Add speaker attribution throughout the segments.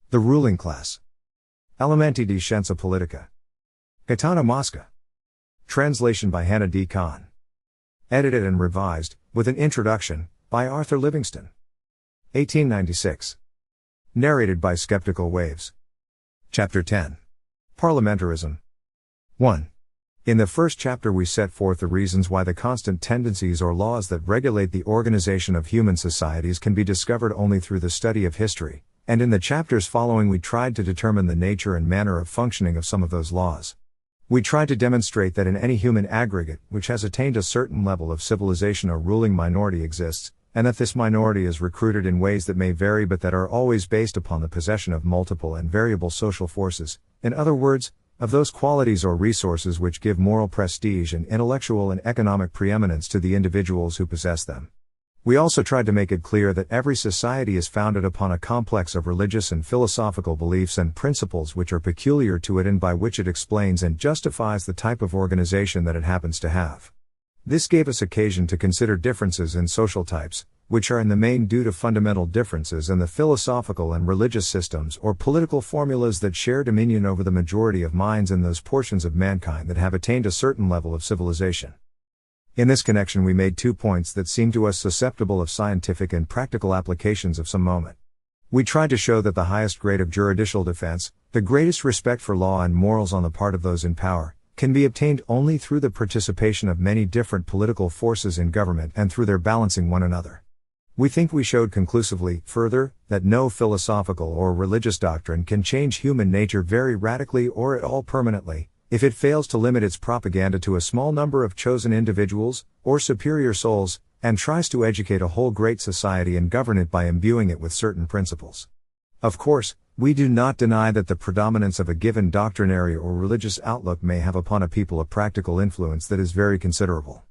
Speaker 1: The ruling class. Elementi di Scienza Politica. Gaetano Mosca. Translation by Hannah D. Kahn. Edited and revised, with an introduction, by Arthur Livingston. 1896. Narrated by Skeptical Waves. Chapter 10. Parliamentarism. 1. In the first chapter we set forth the reasons why the constant tendencies or laws that regulate the organization of human societies can be discovered only through the study of history, and in the chapters following we tried to determine the nature and manner of functioning of some of those laws. We tried to demonstrate that in any human aggregate which has attained a certain level of civilization a ruling minority exists, and that this minority is recruited in ways that may vary but that are always based upon the possession of multiple and variable social forces, in other words, of those qualities or resources which give moral prestige and intellectual and economic preeminence to the individuals who possess them. We also tried to make it clear that every society is founded upon a complex of religious and philosophical beliefs and principles which are peculiar to it and by which it explains and justifies the type of organization that it happens to have. This gave us occasion to consider differences in social types, which are in the main due to fundamental differences in the philosophical and religious systems or political formulas that share dominion over the majority of minds in those portions of mankind that have attained a certain level of civilization. In this connection we made 2 points that seem to us susceptible of scientific and practical applications of some moment. We tried to show that the highest grade of juridical defense, the greatest respect for law and morals on the part of those in power, can be obtained only through the participation of many different political forces in government and through their balancing one another. We think we showed conclusively, further, that no philosophical or religious doctrine can change human nature very radically or at all permanently, if it fails to limit its propaganda to a small number of chosen individuals, or superior souls, and tries to educate a whole great society and govern it by imbuing it with certain principles. Of course, we do not deny that the predominance of a given doctrinary or religious outlook may have upon a people a practical influence that is very considerable.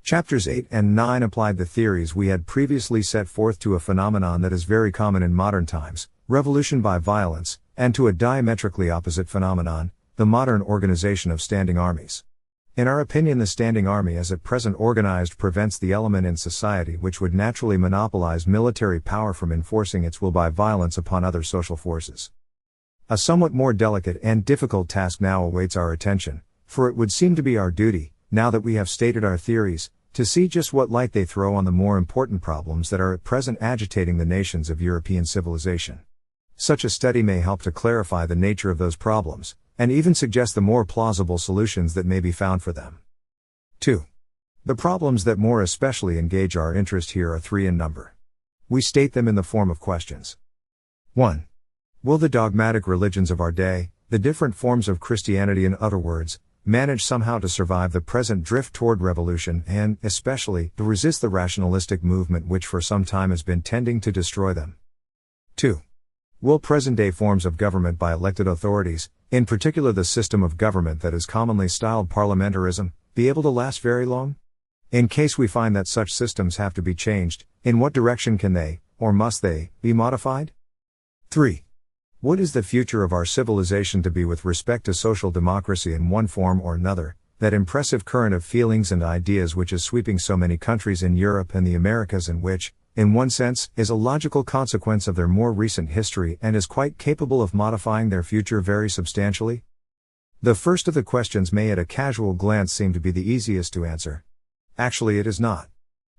Speaker 1: Chapters 8 and 9 applied the theories we had previously set forth to a phenomenon that is very common in modern times, revolution by violence, and to a diametrically opposite phenomenon, the modern organization of standing armies. In our opinion, the standing army as at present organized prevents the element in society which would naturally monopolize military power from enforcing its will by violence upon other social forces. A somewhat more delicate and difficult task now awaits our attention, for it would seem to be our duty, now that we have stated our theories, to see just what light they throw on the more important problems that are at present agitating the nations of European civilization. Such a study may help to clarify the nature of those problems, and even suggest the more plausible solutions that may be found for them. 2. The problems that more especially engage our interest here are 3 in number. We state them in the form of questions. 1. Will the dogmatic religions of our day, the different forms of Christianity in other words, manage somehow to survive the present drift toward revolution and, especially, to resist the rationalistic movement which for some time has been tending to destroy them? 2. Will present-day forms of government by elected authorities, in particular the system of government that is commonly styled parliamentarism, be able to last very long? In case we find that such systems have to be changed, in what direction can they, or must they, be modified? 3. What is the future of our civilization to be with respect to social democracy in one form or another, that impressive current of feelings and ideas which is sweeping so many countries in Europe and the Americas and which, in one sense, is a logical consequence of their more recent history and is quite capable of modifying their future very substantially? The first of the questions may at a casual glance seem to be the easiest to answer. Actually it is not.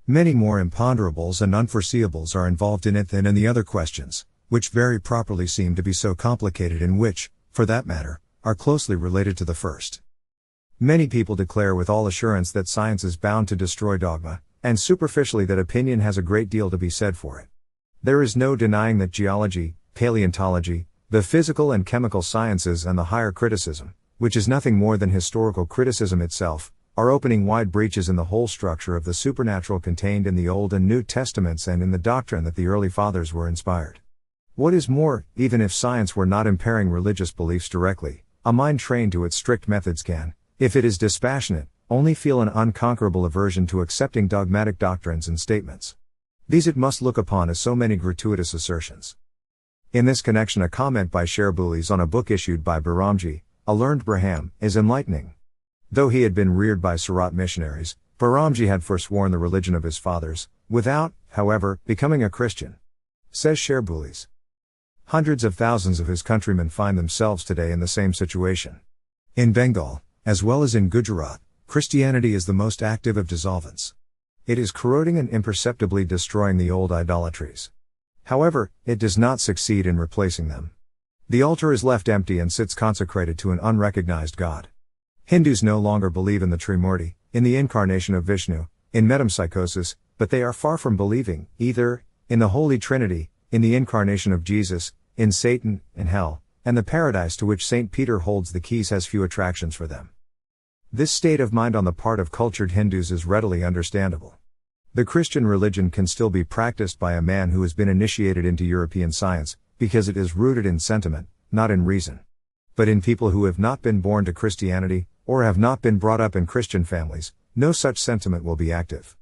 Speaker 1: Many more imponderables and unforeseeables are involved in it than in the other questions, which very properly seem to be so complicated and which, for that matter, are closely related to the first. Many people declare with all assurance that science is bound to destroy dogma, and superficially that opinion has a great deal to be said for it. There is no denying that geology, paleontology, the physical and chemical sciences and the higher criticism, which is nothing more than historical criticism itself, are opening wide breaches in the whole structure of the supernatural contained in the Old and New Testaments and in the doctrine that the early fathers were inspired. What is more, even if science were not impairing religious beliefs directly, a mind trained to its strict methods can, if it is dispassionate, only feel an unconquerable aversion to accepting dogmatic doctrines and statements. These it must look upon as so many gratuitous assertions. In this connection a comment by Sherbulis on a book issued by Bahramji, a learned Braham, is enlightening. Though he had been reared by Surat missionaries, Bahramji had forsworn the religion of his fathers, without, however, becoming a Christian. Says Sherbulis. Hundreds of thousands of his countrymen find themselves today in the same situation. In Bengal, as well as in Gujarat, Christianity is the most active of dissolvents. It is corroding and imperceptibly destroying the old idolatries. However, it does not succeed in replacing them. The altar is left empty and sits consecrated to an unrecognized God. Hindus no longer believe in the Trimurti, in the incarnation of Vishnu, in metempsychosis, but they are far from believing, either, in the Holy Trinity, in the incarnation of Jesus, in Satan, in hell, and the paradise to which St. Peter holds the keys has few attractions for them. This state of mind on the part of cultured Hindus is readily understandable. The Christian religion can still be practiced by a man who has been initiated into European science, because it is rooted in sentiment, not in reason. But in people who have not been born to Christianity, or have not been brought up in Christian families, no such sentiment will be active.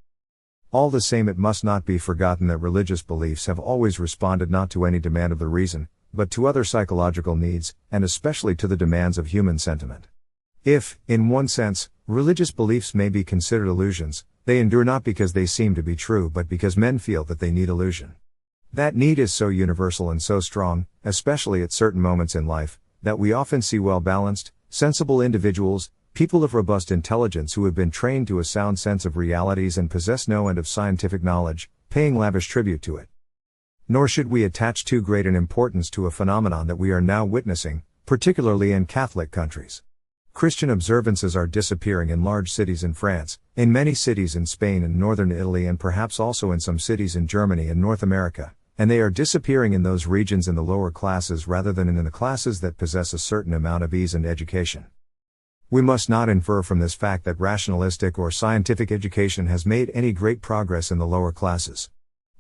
Speaker 1: All the same, it must not be forgotten that religious beliefs have always responded not to any demand of the reason, but to other psychological needs, and especially to the demands of human sentiment. If, in one sense, religious beliefs may be considered illusions, they endure not because they seem to be true but because men feel that they need illusion. That need is so universal and so strong, especially at certain moments in life, that we often see well-balanced, sensible individuals, people of robust intelligence who have been trained to a sound sense of realities and possess no end of scientific knowledge, paying lavish tribute to it. Nor should we attach too great an importance to a phenomenon that we are now witnessing, particularly in Catholic countries. Christian observances are disappearing in large cities in France, in many cities in Spain and northern Italy, and perhaps also in some cities in Germany and North America, and they are disappearing in those regions in the lower classes rather than in the classes that possess a certain amount of ease and education. We must not infer from this fact that rationalistic or scientific education has made any great progress in the lower classes.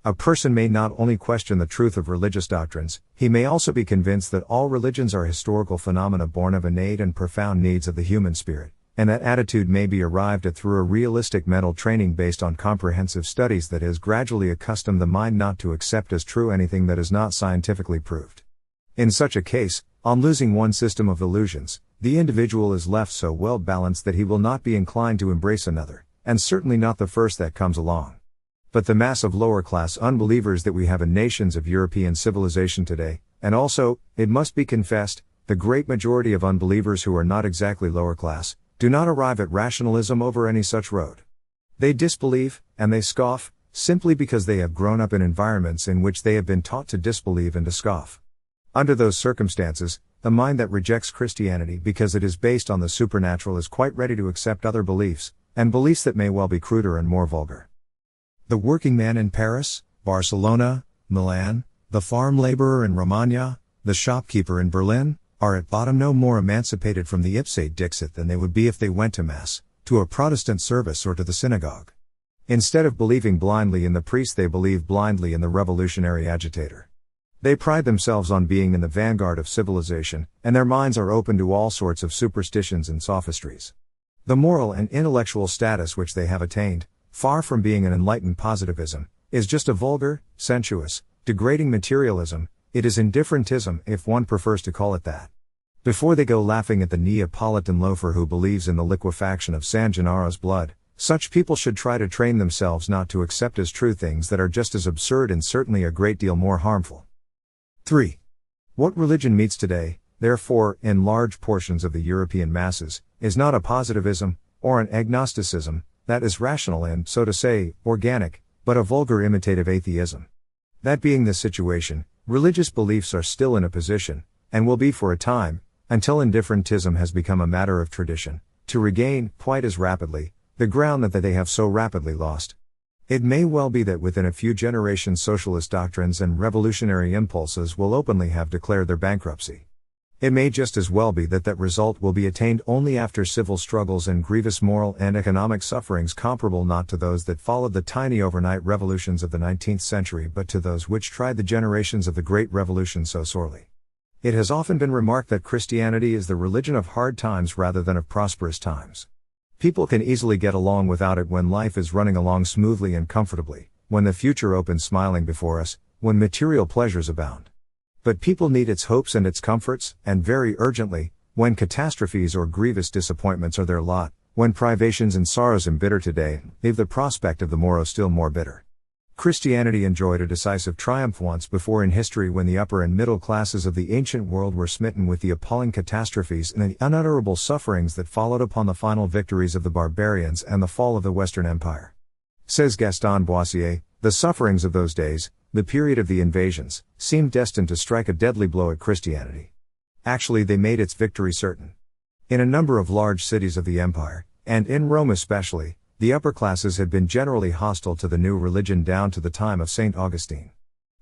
Speaker 1: A person may not only question the truth of religious doctrines, he may also be convinced that all religions are historical phenomena born of innate and profound needs of the human spirit, and that attitude may be arrived at through a realistic mental training based on comprehensive studies that has gradually accustomed the mind not to accept as true anything that is not scientifically proved. In such a case, on losing one system of illusions, the individual is left so well balanced that he will not be inclined to embrace another, and certainly not the first that comes along. But the mass of lower-class unbelievers that we have in nations of European civilization today, and also, it must be confessed, the great majority of unbelievers who are not exactly lower-class, do not arrive at rationalism over any such road. They disbelieve, and they scoff, simply because they have grown up in environments in which they have been taught to disbelieve and to scoff. Under those circumstances, the mind that rejects Christianity because it is based on the supernatural is quite ready to accept other beliefs, and beliefs that may well be cruder and more vulgar. The working man in Paris, Barcelona, Milan, the farm laborer in Romagna, the shopkeeper in Berlin, are at bottom no more emancipated from the ipse dixit than they would be if they went to Mass, to a Protestant service or to the synagogue. Instead of believing blindly in the priest, they believe blindly in the revolutionary agitator. They pride themselves on being in the vanguard of civilization, and their minds are open to all sorts of superstitions and sophistries. The moral and intellectual status which they have attained, far from being an enlightened positivism, is just a vulgar, sensuous, degrading materialism. It is indifferentism, if one prefers to call it that. Before they go laughing at the Neapolitan loafer who believes in the liquefaction of San Gennaro's blood, such people should try to train themselves not to accept as true things that are just as absurd and certainly a great deal more harmful. 3. What religion meets today, therefore, in large portions of the European masses, is not a positivism, or an agnosticism, that is rational and, so to say, organic, but a vulgar imitative atheism. That being the situation, religious beliefs are still in a position, and will be for a time, until indifferentism has become a matter of tradition, to regain, quite as rapidly, the ground that they have so rapidly lost. It may well be that within a few generations socialist doctrines and revolutionary impulses will openly have declared their bankruptcy. It may just as well be that that result will be attained only after civil struggles and grievous moral and economic sufferings comparable not to those that followed the tiny overnight revolutions of the 19th century but to those which tried the generations of the Great Revolution so sorely. It has often been remarked that Christianity is the religion of hard times rather than of prosperous times. People can easily get along without it when life is running along smoothly and comfortably, when the future opens smiling before us, when material pleasures abound. But people need its hopes and its comforts, and very urgently, when catastrophes or grievous disappointments are their lot, when privations and sorrows embitter today, leave the prospect of the morrow still more bitter. Christianity enjoyed a decisive triumph once before in history when the upper and middle classes of the ancient world were smitten with the appalling catastrophes and the unutterable sufferings that followed upon the final victories of the barbarians and the fall of the Western Empire. Says Gaston Boissier, the sufferings of those days, the period of the invasions, seemed destined to strike a deadly blow at Christianity. Actually, they made its victory certain. In a number of large cities of the empire, and in Rome especially, the upper classes had been generally hostile to the new religion down to the time of St. Augustine.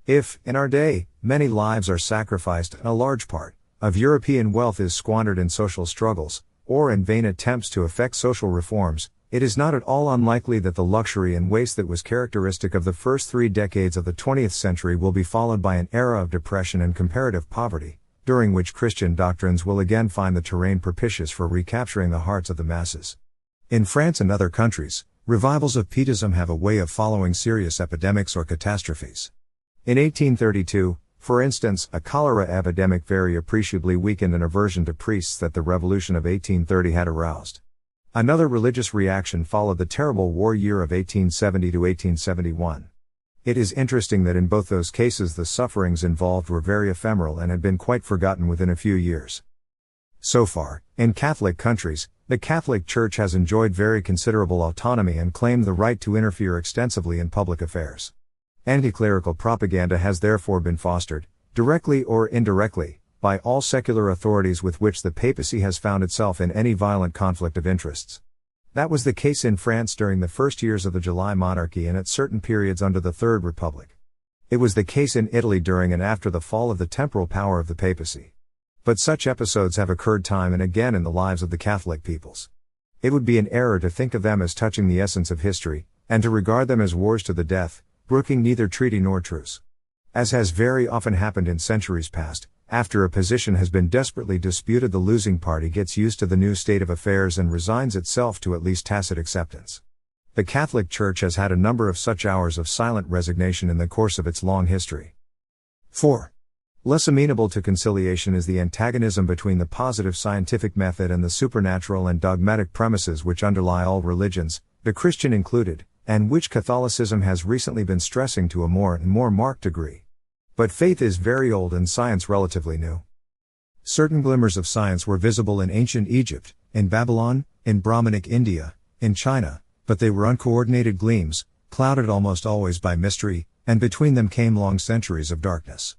Speaker 1: If, in our day, many lives are sacrificed and a large part of European wealth is squandered in social struggles, or in vain attempts to effect social reforms, it is not at all unlikely that the luxury and waste that was characteristic of the first 3 decades of the 20th century will be followed by an era of depression and comparative poverty, during which Christian doctrines will again find the terrain propitious for recapturing the hearts of the masses. In France and other countries, revivals of Pietism have a way of following serious epidemics or catastrophes. In 1832, for instance, a cholera epidemic very appreciably weakened an aversion to priests that the Revolution of 1830 had aroused. Another religious reaction followed the terrible war year of 1870 to 1871. It is interesting that in both those cases the sufferings involved were very ephemeral and had been quite forgotten within a few years. So far, in Catholic countries, the Catholic Church has enjoyed very considerable autonomy and claimed the right to interfere extensively in public affairs. Anti-clerical propaganda has therefore been fostered, directly or indirectly, by all secular authorities with which the papacy has found itself in any violent conflict of interests. That was the case in France during the first years of the July monarchy and at certain periods under the Third Republic. It was the case in Italy during and after the fall of the temporal power of the papacy. But such episodes have occurred time and again in the lives of the Catholic peoples. It would be an error to think of them as touching the essence of history, and to regard them as wars to the death, brooking neither treaty nor truce. As has very often happened in centuries past, after a position has been desperately disputed, the losing party gets used to the new state of affairs and resigns itself to at least tacit acceptance. The Catholic Church has had a number of such hours of silent resignation in the course of its long history. 4. Less amenable to conciliation is the antagonism between the positive scientific method and the supernatural and dogmatic premises which underlie all religions, the Christian included, and which Catholicism has recently been stressing to a more and more marked degree. But faith is very old and science relatively new. Certain glimmers of science were visible in ancient Egypt, in Babylon, in Brahmanic India, in China, but they were uncoordinated gleams, clouded almost always by mystery, and between them came long centuries of darkness.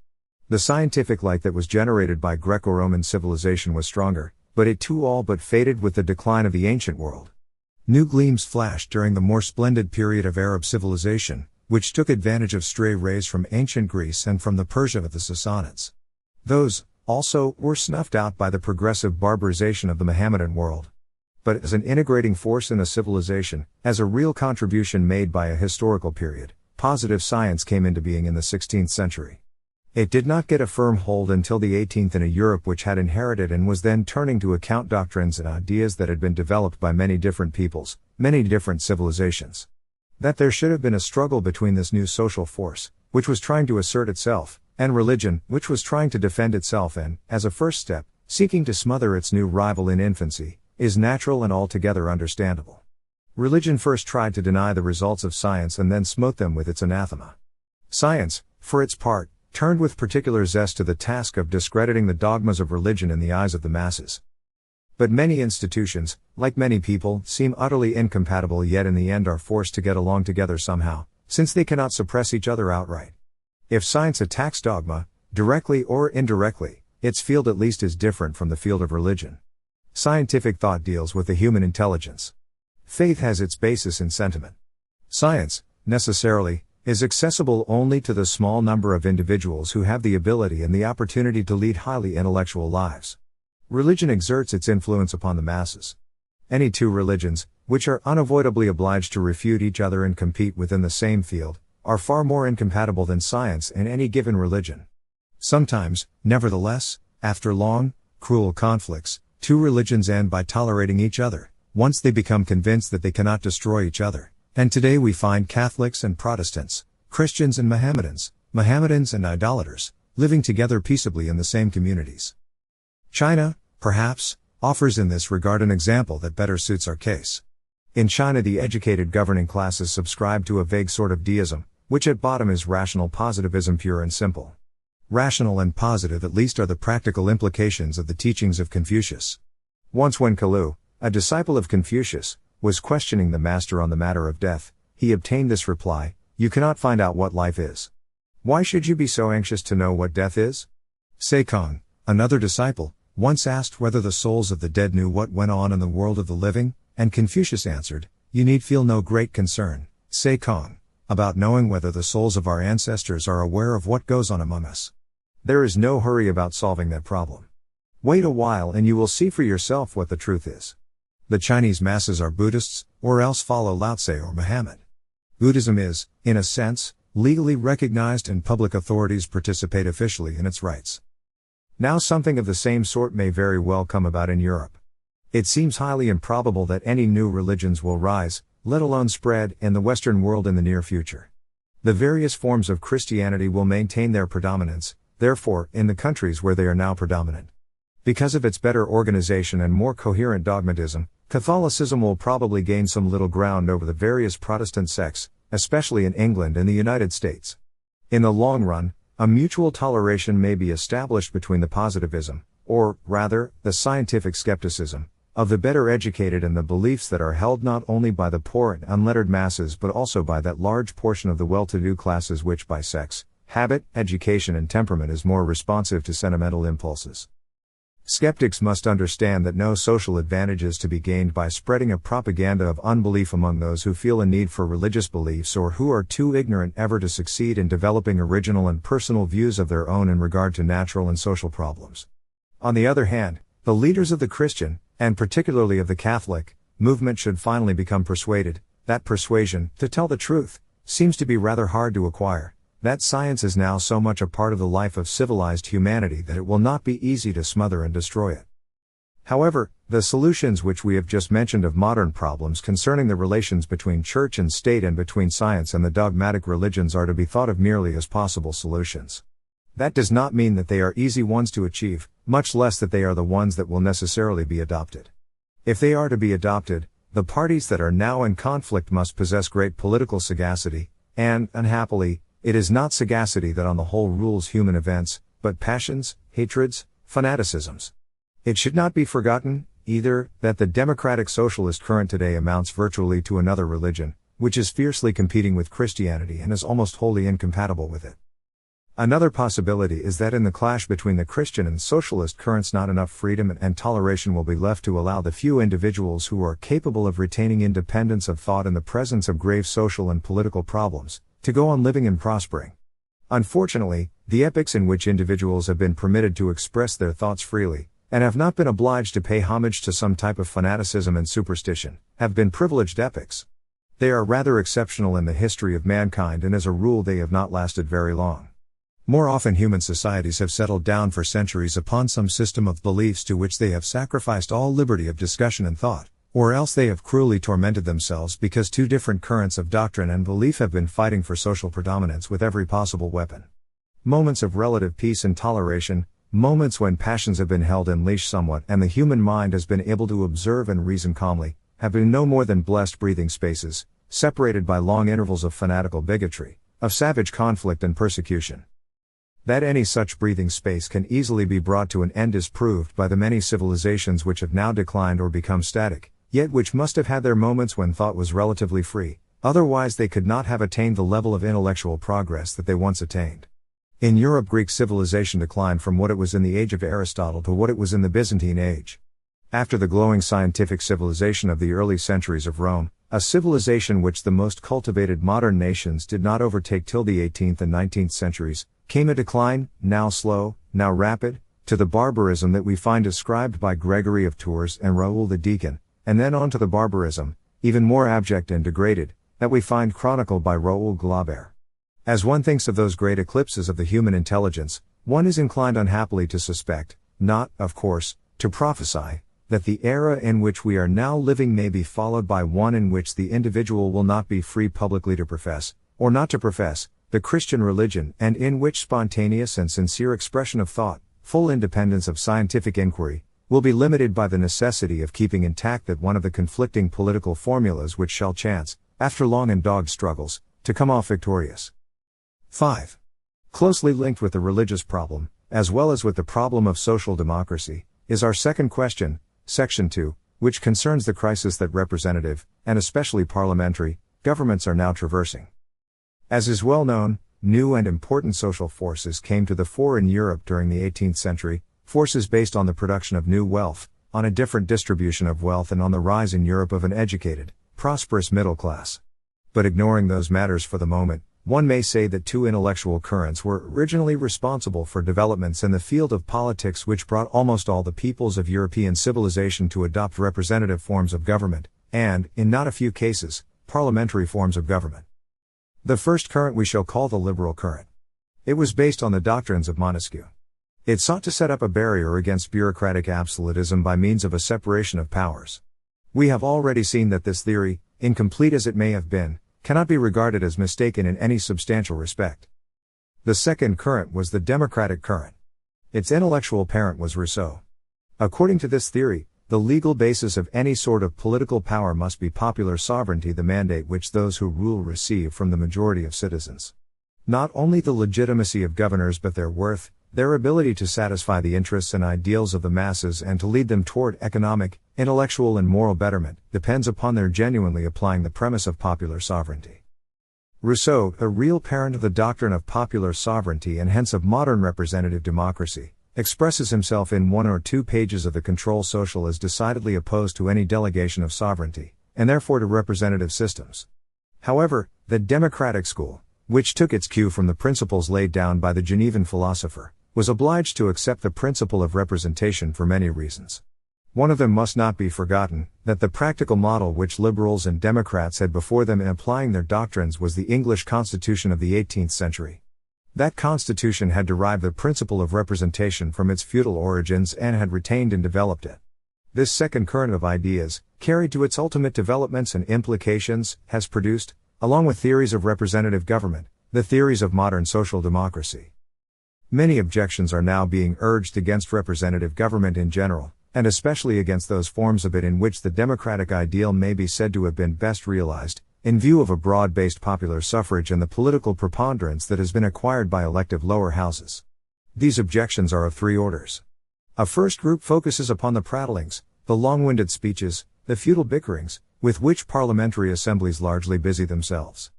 Speaker 1: The scientific light that was generated by Greco-Roman civilization was stronger, but it too all but faded with the decline of the ancient world. New gleams flashed during the more splendid period of Arab civilization, which took advantage of stray rays from ancient Greece and from the Persia of the Sassanids. Those, also, were snuffed out by the progressive barbarization of the Mohammedan world. But as an integrating force in a civilization, as a real contribution made by a historical period, positive science came into being in the 16th century. It did not get a firm hold until the 18th in a Europe which had inherited and was then turning to account doctrines and ideas that had been developed by many different peoples, many different civilizations. That there should have been a struggle between this new social force, which was trying to assert itself, and religion, which was trying to defend itself and, as a first step, seeking to smother its new rival in infancy, is natural and altogether understandable. Religion first tried to deny the results of science and then smote them with its anathema. Science, for its part, turned with particular zest to the task of discrediting the dogmas of religion in the eyes of the masses. But many institutions, like many people, seem utterly incompatible yet in the end are forced to get along together somehow, since they cannot suppress each other outright. If science attacks dogma, directly or indirectly, its field at least is different from the field of religion. Scientific thought deals with the human intelligence. Faith has its basis in sentiment. Science, necessarily, is accessible only to the small number of individuals who have the ability and the opportunity to lead highly intellectual lives. Religion exerts its influence upon the masses. Any two religions, which are unavoidably obliged to refute each other and compete within the same field, are far more incompatible than science in any given religion. Sometimes, nevertheless, after long, cruel conflicts, two religions end by tolerating each other, once they become convinced that they cannot destroy each other. And today we find Catholics and Protestants, Christians and Mohammedans, Mohammedans and idolaters, living together peaceably in the same communities. China, perhaps, offers in this regard an example that better suits our case. In China the educated governing classes subscribe to a vague sort of deism, which at bottom is rational positivism pure and simple. Rational and positive at least are the practical implications of the teachings of Confucius. Once when Kalu, a disciple of Confucius, was questioning the master on the matter of death, he obtained this reply: "You cannot find out what life is. Why should you be so anxious to know what death is?" Kahn, another disciple, once asked whether the souls of the dead knew what went on in the world of the living, and Confucius answered, "You need feel no great concern, Kahn, about knowing whether the souls of our ancestors are aware of what goes on among us. There is no hurry about solving that problem. Wait a while and you will see for yourself what the truth is." The Chinese masses are Buddhists, or else follow Lao Tse or Muhammad. Buddhism is, in a sense, legally recognized and public authorities participate officially in its rites. Now something of the same sort may very well come about in Europe. It seems highly improbable that any new religions will rise, let alone spread, in the Western world in the near future. The various forms of Christianity will maintain their predominance, therefore, in the countries where they are now predominant. Because of its better organization and more coherent dogmatism, Catholicism will probably gain some little ground over the various Protestant sects, especially in England and the United States. In the long run, a mutual toleration may be established between the positivism, or, rather, the scientific skepticism, of the better educated and the beliefs that are held not only by the poor and unlettered masses but also by that large portion of the well-to-do classes which by sex, habit, education and temperament is more responsive to sentimental impulses. Skeptics must understand that no social advantage is to be gained by spreading a propaganda of unbelief among those who feel a need for religious beliefs or who are too ignorant ever to succeed in developing original and personal views of their own in regard to natural and social problems. On the other hand, the leaders of the Christian, and particularly of the Catholic, movement should finally become persuaded that persuasion, to tell the truth, seems to be rather hard to acquire, that science is now so much a part of the life of civilized humanity that it will not be easy to smother and destroy it. However, the solutions which we have just mentioned of modern problems concerning the relations between church and state and between science and the dogmatic religions are to be thought of merely as possible solutions. That does not mean that they are easy ones to achieve, much less that they are the ones that will necessarily be adopted. If they are to be adopted, the parties that are now in conflict must possess great political sagacity, and, unhappily, it is not sagacity that on the whole rules human events, but passions, hatreds, fanaticisms. It should not be forgotten, either, that the democratic socialist current today amounts virtually to another religion, which is fiercely competing with Christianity and is almost wholly incompatible with it. Another possibility is that in the clash between the Christian and socialist currents not enough freedom and toleration will be left to allow the few individuals who are capable of retaining independence of thought in the presence of grave social and political problems, to go on living and prospering. Unfortunately, the epochs in which individuals have been permitted to express their thoughts freely, and have not been obliged to pay homage to some type of fanaticism and superstition, have been privileged epochs. They are rather exceptional in the history of mankind, and as a rule they have not lasted very long. More often human societies have settled down for centuries upon some system of beliefs to which they have sacrificed all liberty of discussion and thought, or else they have cruelly tormented themselves because two different currents of doctrine and belief have been fighting for social predominance with every possible weapon. Moments of relative peace and toleration, moments when passions have been held in leash somewhat and the human mind has been able to observe and reason calmly, have been no more than blessed breathing spaces, separated by long intervals of fanatical bigotry, of savage conflict and persecution. That any such breathing space can easily be brought to an end is proved by the many civilizations which have now declined or become static, yet which must have had their moments when thought was relatively free, otherwise they could not have attained the level of intellectual progress that they once attained. In Europe, Greek civilization declined from what it was in the age of Aristotle to what it was in the Byzantine age. After the glowing scientific civilization of the early centuries of Rome, a civilization which the most cultivated modern nations did not overtake till the 18th and 19th centuries, came a decline, now slow, now rapid, to the barbarism that we find ascribed by Gregory of Tours and Raoul the Deacon, and then on to the barbarism, even more abject and degraded, that we find chronicled by Raoul Glaber. As one thinks of those great eclipses of the human intelligence, one is inclined unhappily to suspect, not, of course, to prophesy, that the era in which we are now living may be followed by one in which the individual will not be free publicly to profess, or not to profess, the Christian religion, and in which spontaneous and sincere expression of thought, full independence of scientific inquiry, will be limited by the necessity of keeping intact that one of the conflicting political formulas which shall chance, after long and dogged struggles, to come off victorious. 5. Closely linked with the religious problem, as well as with the problem of social democracy, is our second question, Section 2, which concerns the crisis that representative, and especially parliamentary, governments are now traversing. As is well known, new and important social forces came to the fore in Europe during the 18th century, forces based on the production of new wealth, on a different distribution of wealth, and on the rise in Europe of an educated, prosperous middle class. But ignoring those matters for the moment, one may say that two intellectual currents were originally responsible for developments in the field of politics which brought almost all the peoples of European civilization to adopt representative forms of government, and, in not a few cases, parliamentary forms of government. The first current we shall call the liberal current. It was based on the doctrines of Montesquieu. It sought to set up a barrier against bureaucratic absolutism by means of a separation of powers. We have already seen that this theory, incomplete as it may have been, cannot be regarded as mistaken in any substantial respect. The second current was the democratic current. Its intellectual parent was Rousseau. According to this theory, the legal basis of any sort of political power must be popular sovereignty, the mandate which those who rule receive from the majority of citizens. Not only the legitimacy of governors but their worth, their ability to satisfy the interests and ideals of the masses and to lead them toward economic, intellectual and moral betterment, depends upon their genuinely applying the premise of popular sovereignty. Rousseau, a real parent of the doctrine of popular sovereignty and hence of modern representative democracy, expresses himself in 1 or 2 pages of The Control Social as decidedly opposed to any delegation of sovereignty, and therefore to representative systems. However, the democratic school, which took its cue from the principles laid down by the Genevan philosopher, was obliged to accept the principle of representation for many reasons. One of them must not be forgotten, that the practical model which liberals and Democrats had before them in applying their doctrines was the English Constitution of the 18th century. That Constitution had derived the principle of representation from its feudal origins and had retained and developed it. This second current of ideas, carried to its ultimate developments and implications, has produced, along with theories of representative government, the theories of modern social democracy. Many objections are now being urged against representative government in general, and especially against those forms of it in which the democratic ideal may be said to have been best realized, in view of a broad-based popular suffrage and the political preponderance that has been acquired by elective lower houses. These objections are of 3 orders. A first group focuses upon the prattlings, the long-winded speeches, the futile bickerings, with which parliamentary assemblies largely busy themselves.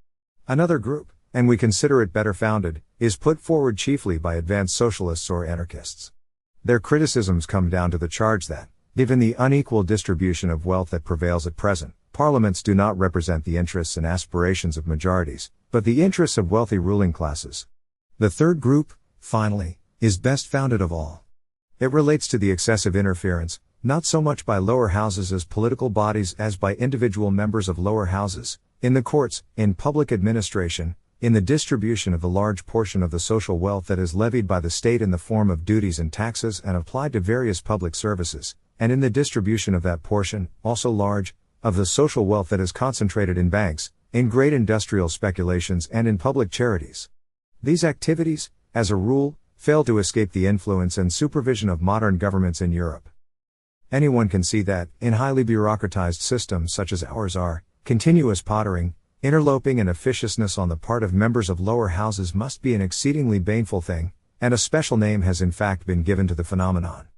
Speaker 1: Another group, and we consider it better founded, is put forward chiefly by advanced socialists or anarchists. Their criticisms come down to the charge that, given the unequal distribution of wealth that prevails at present, parliaments do not represent the interests and aspirations of majorities, but the interests of wealthy ruling classes. The third group, finally, is best founded of all. It relates to the excessive interference, not so much by lower houses as political bodies as by individual members of lower houses, in the courts, in public administration, in the distribution of the large portion of the social wealth that is levied by the state in the form of duties and taxes and applied to various public services, and in the distribution of that portion, also large, of the social wealth that is concentrated in banks, in great industrial speculations and in public charities. These activities, as a rule, fail to escape the influence and supervision of modern governments in Europe. Anyone can see that, in highly bureaucratized systems such as ours are, continuous pottering, interloping and officiousness on the part of members of lower houses must be an exceedingly baneful thing, and a special name has in fact been given to the phenomenon.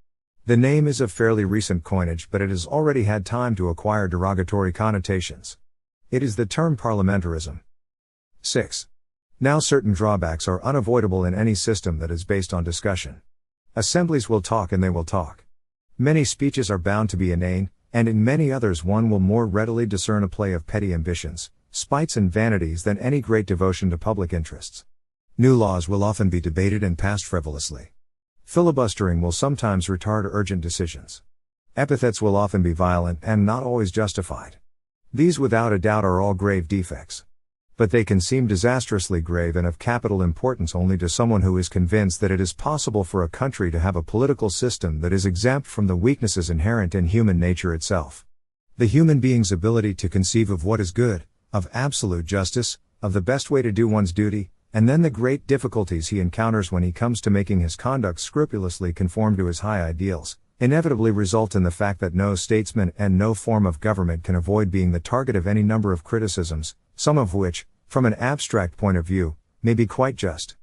Speaker 1: The name is of fairly recent coinage, but it has already had time to acquire derogatory connotations. It is the term parliamentarism. 6. Now certain drawbacks are unavoidable in any system that is based on discussion. Assemblies will talk and they will talk. Many speeches are bound to be inane, and in many others one will more readily discern a play of petty ambitions, spites and vanities than any great devotion to public interests. New laws will often be debated and passed frivolously. Filibustering will sometimes retard urgent decisions. Epithets will often be violent and not always justified. These without a doubt are all grave defects. But they can seem disastrously grave and of capital importance only to someone who is convinced that it is possible for a country to have a political system that is exempt from the weaknesses inherent in human nature itself. The human being's ability to conceive of what is good, of absolute justice, of the best way to do one's duty, and then the great difficulties he encounters when he comes to making his conduct scrupulously conform to his high ideals, inevitably result in the fact that no statesman and no form of government can avoid being the target of any number of criticisms, some of which, from an abstract point of view, may be quite just.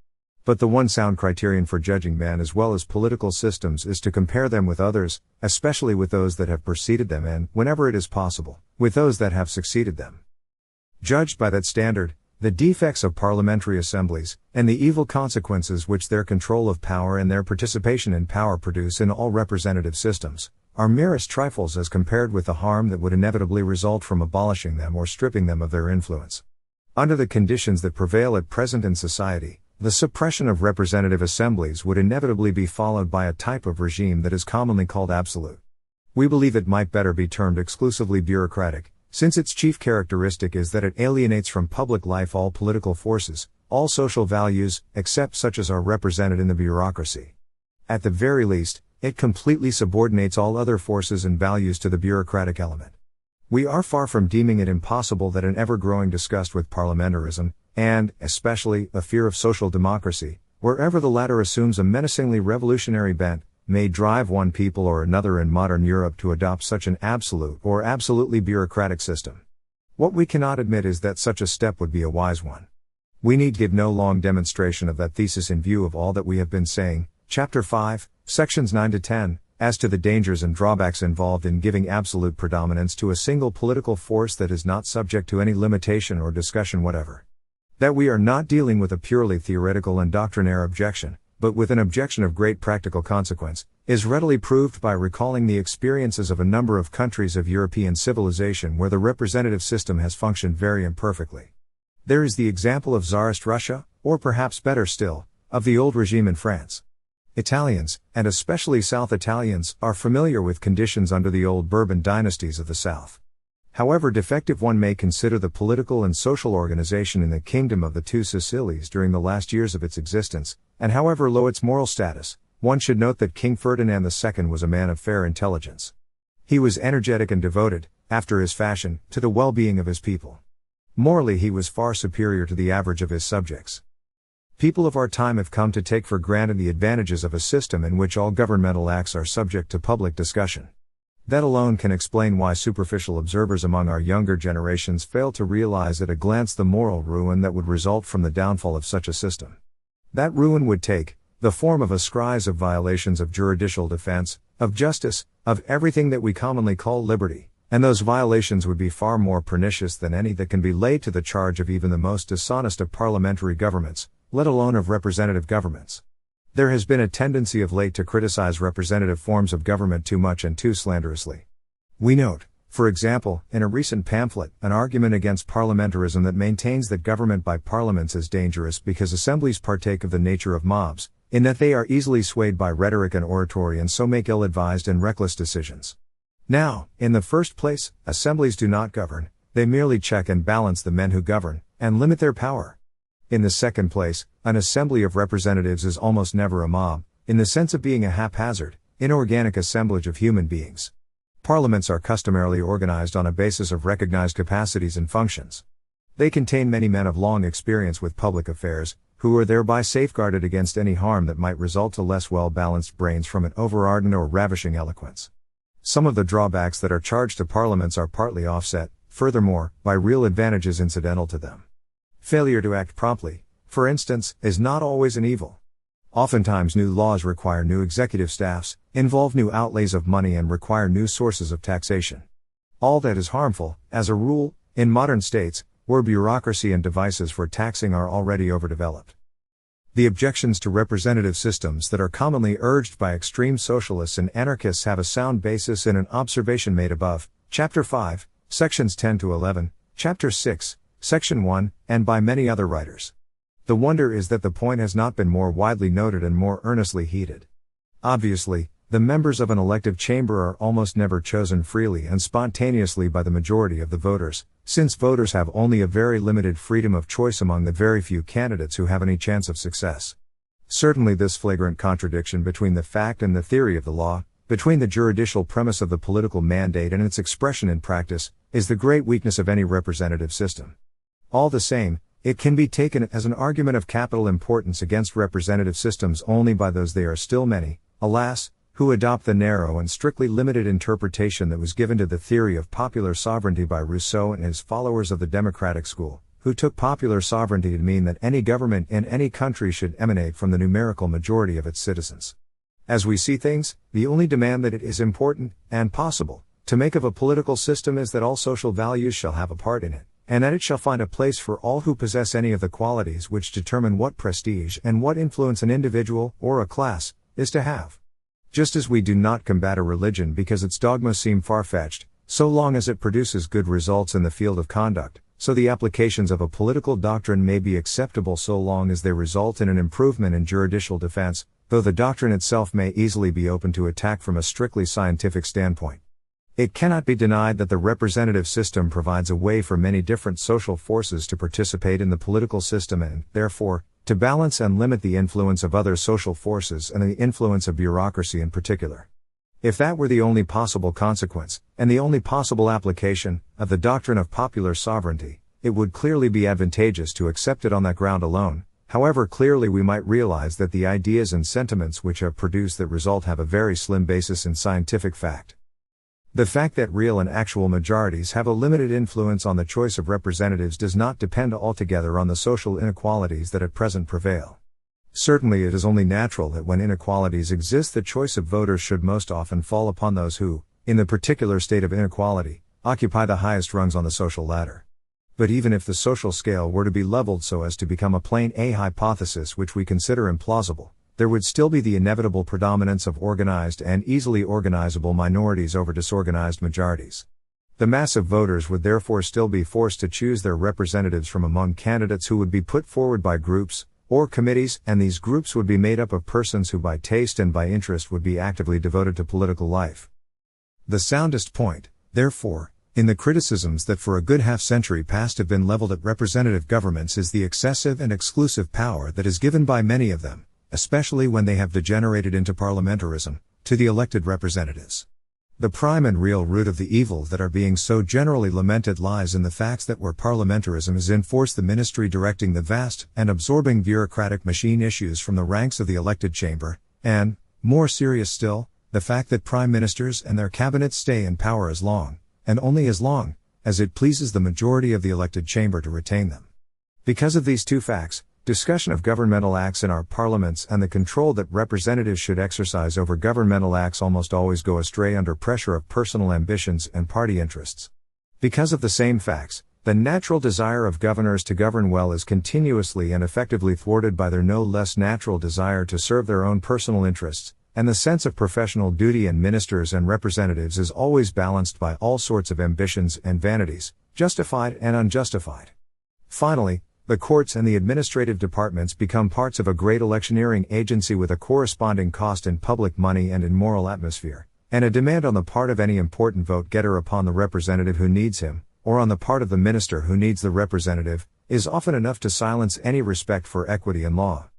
Speaker 1: But the one sound criterion for judging man as well as political systems is to compare them with others, especially with those that have preceded them and, whenever it is possible, with those that have succeeded them. Judged by that standard, the defects of parliamentary assemblies, and the evil consequences which their control of power and their participation in power produce in all representative systems, are merest trifles as compared with the harm that would inevitably result from abolishing them or stripping them of their influence. Under the conditions that prevail at present in society, the suppression of representative assemblies would inevitably be followed by a type of regime that is commonly called absolute. We believe it might better be termed exclusively bureaucratic, since its chief characteristic is that it alienates from public life all political forces, all social values, except such as are represented in the bureaucracy. At the very least, it completely subordinates all other forces and values to the bureaucratic element. We are far from deeming it impossible that an ever-growing disgust with parliamentarism, and, especially, a fear of social democracy, wherever the latter assumes a menacingly revolutionary bent, may drive one people or another in modern Europe to adopt such an absolute or absolutely bureaucratic system. What we cannot admit is that such a step would be a wise one. We need give no long demonstration of that thesis in view of all that we have been saying, Chapter 5, Sections 9 to 10, as to the dangers and drawbacks involved in giving absolute predominance to a single political force that is not subject to any limitation or discussion whatever. That we are not dealing with a purely theoretical and doctrinaire objection, but with an objection of great practical consequence, is readily proved by recalling the experiences of a number of countries of European civilization where the representative system has functioned very imperfectly. There is the example of Tsarist Russia, or perhaps better still, of the old regime in France. Italians, and especially South Italians, are familiar with conditions under the old Bourbon dynasties of the South. However defective one may consider the political and social organization in the Kingdom of the Two Sicilies during the last years of its existence, and however low its moral status, one should note that King Ferdinand II was a man of fair intelligence. He was energetic and devoted, after his fashion, to the well-being of his people. Morally he was far superior to the average of his subjects. People of our time have come to take for granted the advantages of a system in which all governmental acts are subject to public discussion. That alone can explain why superficial observers among our younger generations fail to realize at a glance the moral ruin that would result from the downfall of such a system. That ruin would take the form of a scries of violations of juridical defense, of justice, of everything that we commonly call liberty, and those violations would be far more pernicious than any that can be laid to the charge of even the most dishonest of parliamentary governments, let alone of representative governments. There has been a tendency of late to criticize representative forms of government too much and too slanderously. We note, for example, in a recent pamphlet, an argument against parliamentarism that maintains that government by parliaments is dangerous because assemblies partake of the nature of mobs, in that they are easily swayed by rhetoric and oratory and so make ill-advised and reckless decisions. Now, in the first place, assemblies do not govern, they merely check and balance the men who govern, and limit their power. In the second place, an assembly of representatives is almost never a mob, in the sense of being a haphazard, inorganic assemblage of human beings. Parliaments are customarily organized on a basis of recognized capacities and functions. They contain many men of long experience with public affairs, who are thereby safeguarded against any harm that might result to less well-balanced brains from an overardent or ravishing eloquence. Some of the drawbacks that are charged to parliaments are partly offset, furthermore, by real advantages incidental to them. Failure to act promptly, for instance, is not always an evil. Oftentimes new laws require new executive staffs, involve new outlays of money and require new sources of taxation. All that is harmful, as a rule, in modern states, where bureaucracy and devices for taxing are already overdeveloped. The objections to representative systems that are commonly urged by extreme socialists and anarchists have a sound basis in an observation made above, Chapter 5, Sections 10 to 11, Chapter 6, Section 1, and by many other writers. The wonder is that the point has not been more widely noted and more earnestly heeded. Obviously, the members of an elective chamber are almost never chosen freely and spontaneously by the majority of the voters, since voters have only a very limited freedom of choice among the very few candidates who have any chance of success. Certainly this flagrant contradiction between the fact and the theory of the law, between the juridical premise of the political mandate and its expression in practice, is the great weakness of any representative system. All the same, it can be taken as an argument of capital importance against representative systems only by those they are still many, alas, who adopt the narrow and strictly limited interpretation that was given to the theory of popular sovereignty by Rousseau and his followers of the democratic school, who took popular sovereignty to mean that any government in any country should emanate from the numerical majority of its citizens. As we see things, the only demand that it is important, and possible, to make of a political system is that all social values shall have a part in it, and that it shall find a place for all who possess any of the qualities which determine what prestige and what influence an individual, or a class, is to have. Just as we do not combat a religion because its dogmas seem far-fetched, so long as it produces good results in the field of conduct, so the applications of a political doctrine may be acceptable so long as they result in an improvement in juridical defense, though the doctrine itself may easily be open to attack from a strictly scientific standpoint. It cannot be denied that the representative system provides a way for many different social forces to participate in the political system and, therefore, to balance and limit the influence of other social forces and the influence of bureaucracy in particular. If that were the only possible consequence, and the only possible application, of the doctrine of popular sovereignty, it would clearly be advantageous to accept it on that ground alone. However, clearly we might realize that the ideas and sentiments which have produced that result have a very slim basis in scientific fact. The fact that real and actual majorities have a limited influence on the choice of representatives does not depend altogether on the social inequalities that at present prevail. Certainly it is only natural that when inequalities exist the choice of voters should most often fall upon those who, in the particular state of inequality, occupy the highest rungs on the social ladder. But even if the social scale were to be leveled so as to become a plain A hypothesis which we consider implausible, there would still be the inevitable predominance of organized and easily organizable minorities over disorganized majorities. The mass of voters would therefore still be forced to choose their representatives from among candidates who would be put forward by groups, or committees, and these groups would be made up of persons who by taste and by interest would be actively devoted to political life. The soundest point, therefore, in the criticisms that for a good half-century past have been leveled at representative governments is the excessive and exclusive power that is given by many of them, especially when they have degenerated into parliamentarism, to the elected representatives. The prime and real root of the evil that are being so generally lamented lies in the facts that where parliamentarism is in force the ministry directing the vast and absorbing bureaucratic machine issues from the ranks of the elected chamber, and, more serious still, the fact that prime ministers and their cabinets stay in power as long, and only as long, as it pleases the majority of the elected chamber to retain them. Because of these two facts, discussion of governmental acts in our parliaments and the control that representatives should exercise over governmental acts almost always go astray under pressure of personal ambitions and party interests. Because of the same facts, the natural desire of governors to govern well is continuously and effectively thwarted by their no less natural desire to serve their own personal interests, and the sense of professional duty in ministers and representatives is always balanced by all sorts of ambitions and vanities, justified and unjustified. Finally, the courts and the administrative departments become parts of a great electioneering agency with a corresponding cost in public money and in moral atmosphere, and a demand on the part of any important vote-getter upon the representative who needs him, or on the part of the minister who needs the representative, is often enough to silence any respect for equity and law.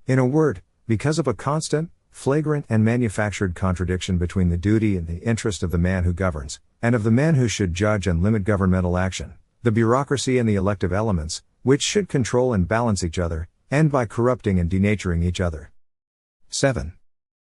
Speaker 1: In a word, because of a constant, flagrant and manufactured contradiction between the duty and the interest of the man who governs, and of the man who should judge and limit governmental action, the bureaucracy and the elective elements, which should control and balance each other, end by corrupting and denaturing each other. 7.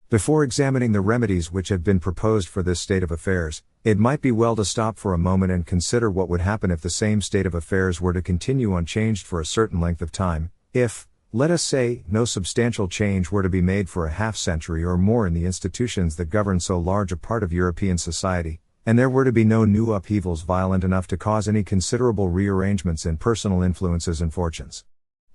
Speaker 1: Before examining the remedies which have been proposed for this state of affairs, it might be well to stop for a moment and consider what would happen if the same state of affairs were to continue unchanged for a certain length of time, if, let us say, no substantial change were to be made for a half-century or more in the institutions that govern so large a part of European society, and there were to be no new upheavals violent enough to cause any considerable rearrangements in personal influences and fortunes.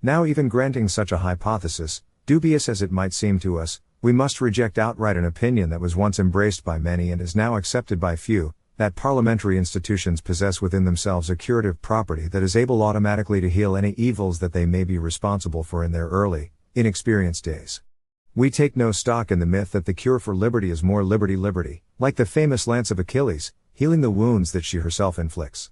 Speaker 1: Now, even granting such a hypothesis, dubious as it might seem to us, we must reject outright an opinion that was once embraced by many and is now accepted by few, that parliamentary institutions possess within themselves a curative property that is able automatically to heal any evils that they may be responsible for in their early, inexperienced days. We take no stock in the myth that the cure for liberty is more liberty, like the famous lance of Achilles, healing the wounds that she herself inflicts.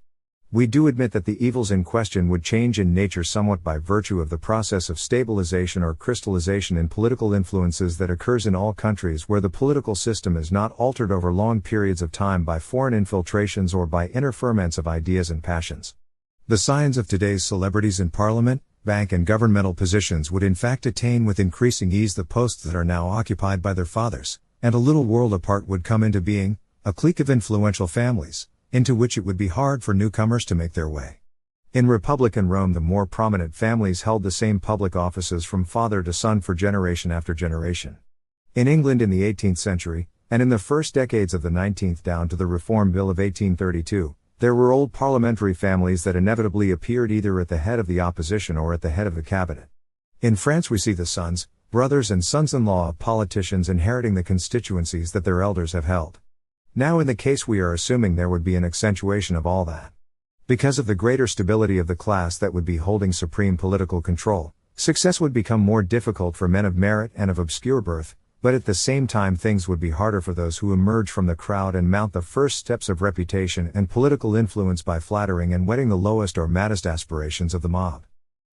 Speaker 1: We do admit that the evils in question would change in nature somewhat by virtue of the process of stabilization or crystallization in political influences that occurs in all countries where the political system is not altered over long periods of time by foreign infiltrations or by inner ferments of ideas and passions. The scions of today's celebrities in parliament, bank and governmental positions would in fact attain with increasing ease the posts that are now occupied by their fathers, and a little world apart would come into being, a clique of influential families, into which it would be hard for newcomers to make their way. In Republican Rome, the more prominent families held the same public offices from father to son for generation after generation. In England in the 18th century, and in the first decades of the 19th down to the Reform Bill of 1832, there were old parliamentary families that inevitably appeared either at the head of the opposition or at the head of the cabinet. In France we see the sons, brothers and sons-in-law of politicians inheriting the constituencies that their elders have held. Now in the case we are assuming there would be an accentuation of all that. Because of the greater stability of the class that would be holding supreme political control, success would become more difficult for men of merit and of obscure birth, but at the same time things would be harder for those who emerge from the crowd and mount the first steps of reputation and political influence by flattering and whetting the lowest or maddest aspirations of the mob.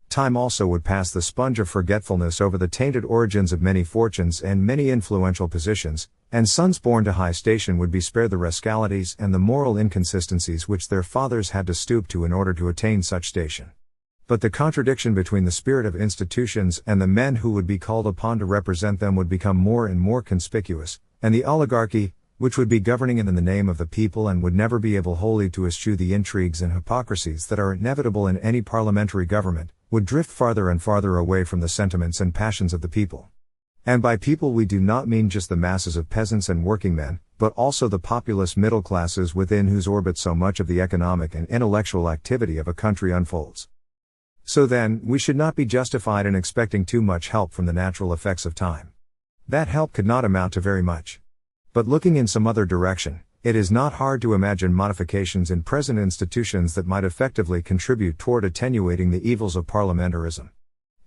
Speaker 1: Time also would pass the sponge of forgetfulness over the tainted origins of many fortunes and many influential positions, and sons born to high station would be spared the rascalities and the moral inconsistencies which their fathers had to stoop to in order to attain such station. But the contradiction between the spirit of institutions and the men who would be called upon to represent them would become more and more conspicuous, and the oligarchy, which would be governing in the name of the people and would never be able wholly to eschew the intrigues and hypocrisies that are inevitable in any parliamentary government, would drift farther and farther away from the sentiments and passions of the people. And by people we do not mean just the masses of peasants and working men, but also the populous middle classes within whose orbit so much of the economic and intellectual activity of a country unfolds. So then, we should not be justified in expecting too much help from the natural effects of time. That help could not amount to very much. But looking in some other direction, it is not hard to imagine modifications in present institutions that might effectively contribute toward attenuating the evils of parliamentarism.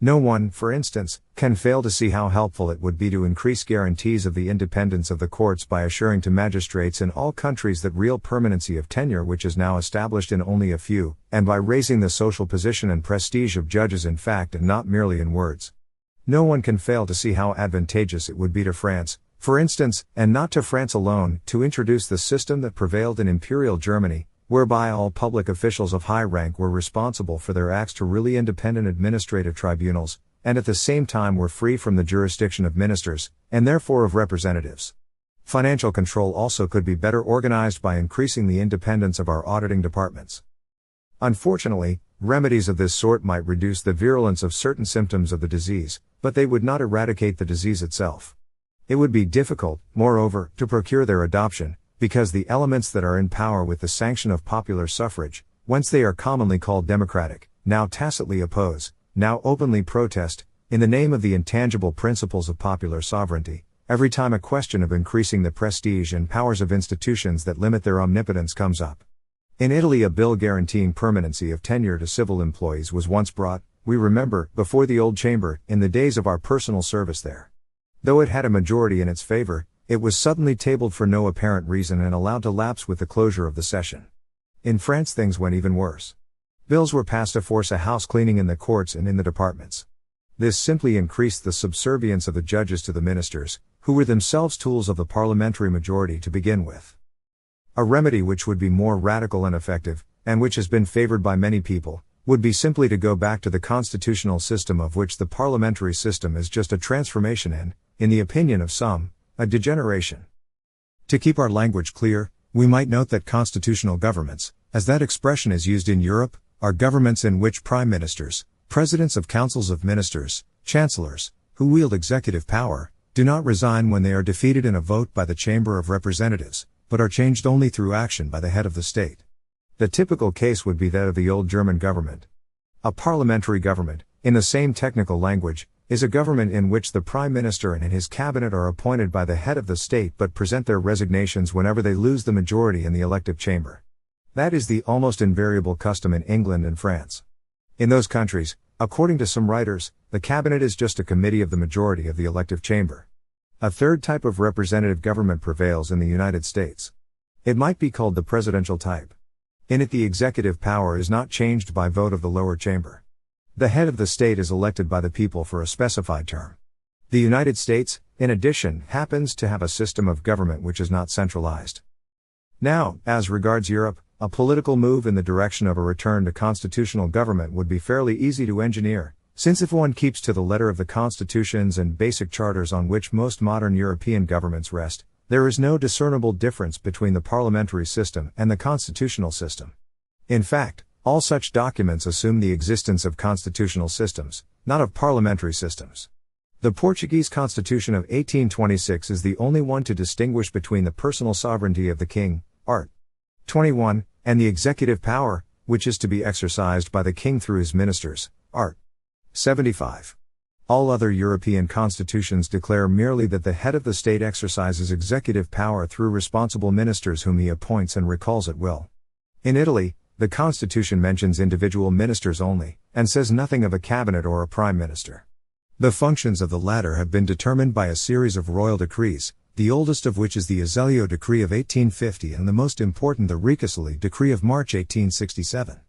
Speaker 1: No one, for instance, can fail to see how helpful it would be to increase guarantees of the independence of the courts by assuring to magistrates in all countries that real permanency of tenure which is now established in only a few, and by raising the social position and prestige of judges in fact and not merely in words. No one can fail to see how advantageous it would be to France, for instance, and not to France alone, to introduce the system that prevailed in Imperial Germany, whereby all public officials of high rank were responsible for their acts to really independent administrative tribunals, and at the same time were free from the jurisdiction of ministers, and therefore of representatives. Financial control also could be better organized by increasing the independence of our auditing departments. Unfortunately, remedies of this sort might reduce the virulence of certain symptoms of the disease, but they would not eradicate the disease itself. It would be difficult, moreover, to procure their adoption, because the elements that are in power with the sanction of popular suffrage, whence they are commonly called democratic, now tacitly oppose, now openly protest, in the name of the intangible principles of popular sovereignty, every time a question of increasing the prestige and powers of institutions that limit their omnipotence comes up. In Italy a bill guaranteeing permanency of tenure to civil employees was once brought, we remember, before the old chamber, in the days of our personal service there. Though it had a majority in its favor, it was suddenly tabled for no apparent reason and allowed to lapse with the closure of the session. In France things went even worse. Bills were passed to force a house cleaning in the courts and in the departments. This simply increased the subservience of the judges to the ministers, who were themselves tools of the parliamentary majority to begin with. A remedy which would be more radical and effective, and which has been favored by many people, would be simply to go back to the constitutional system of which the parliamentary system is just a transformation and, in the opinion of some, a degeneration. To keep our language clear, we might note that constitutional governments, as that expression is used in Europe, are governments in which prime ministers, presidents of councils of ministers, chancellors, who wield executive power, do not resign when they are defeated in a vote by the Chamber of Representatives, but are changed only through action by the head of the state. The typical case would be that of the old German government. A parliamentary government, in the same technical language, is a government in which the Prime Minister and his cabinet are appointed by the head of the state but present their resignations whenever they lose the majority in the elective chamber. That is the almost invariable custom in England and France. In those countries, according to some writers, the cabinet is just a committee of the majority of the elective chamber. A third type of representative government prevails in the United States. It might be called the presidential type. In it the executive power is not changed by vote of the lower chamber. The head of the state is elected by the people for a specified term. The United States, in addition, happens to have a system of government which is not centralized. Now, as regards Europe, a political move in the direction of a return to constitutional government would be fairly easy to engineer, since if one keeps to the letter of the constitutions and basic charters on which most modern European governments rest, there is no discernible difference between the parliamentary system and the constitutional system. In fact, All such documents assume the existence of constitutional systems, not of parliamentary systems. The Portuguese Constitution of 1826 is the only one to distinguish between the personal sovereignty of the king, art. 21, and the executive power, which is to be exercised by the king through his ministers, art. 75. All other European constitutions declare merely that the head of the state exercises executive power through responsible ministers whom he appoints and recalls at will. In Italy, the constitution mentions individual ministers only, and says nothing of a cabinet or a prime minister. The functions of the latter have been determined by a series of royal decrees, the oldest of which is the Azeglio Decree of 1850 and the most important the Ricasoli Decree of March 1867.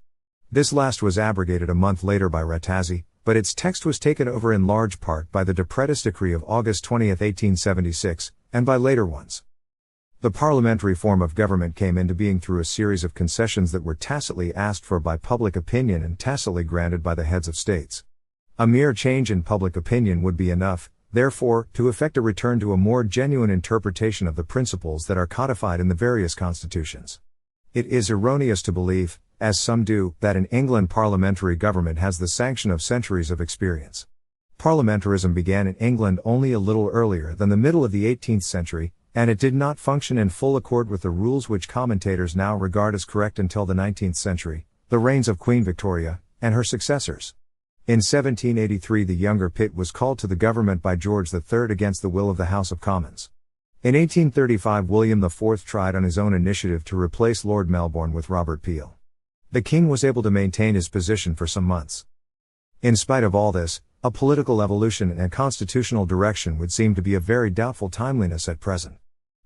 Speaker 1: This last was abrogated a month later by Ratazzi, but its text was taken over in large part by the De Pretis Decree of August 20, 1876, and by later ones. The parliamentary form of government came into being through a series of concessions that were tacitly asked for by public opinion and tacitly granted by the heads of states. A mere change in public opinion would be enough, therefore, to effect a return to a more genuine interpretation of the principles that are codified in the various constitutions. It is erroneous to believe, as some do, that in England parliamentary government has the sanction of centuries of experience. Parliamentarism began in England only a little earlier than the middle of the 18th century, and it did not function in full accord with the rules which commentators now regard as correct until the 19th century, the reigns of Queen Victoria, and her successors. In 1783 the younger Pitt was called to the government by George III against the will of the House of Commons. In 1835 William IV tried on his own initiative to replace Lord Melbourne with Robert Peel. The king was able to maintain his position for some months. In spite of all this, a political evolution and constitutional direction would seem to be of very doubtful timeliness at present.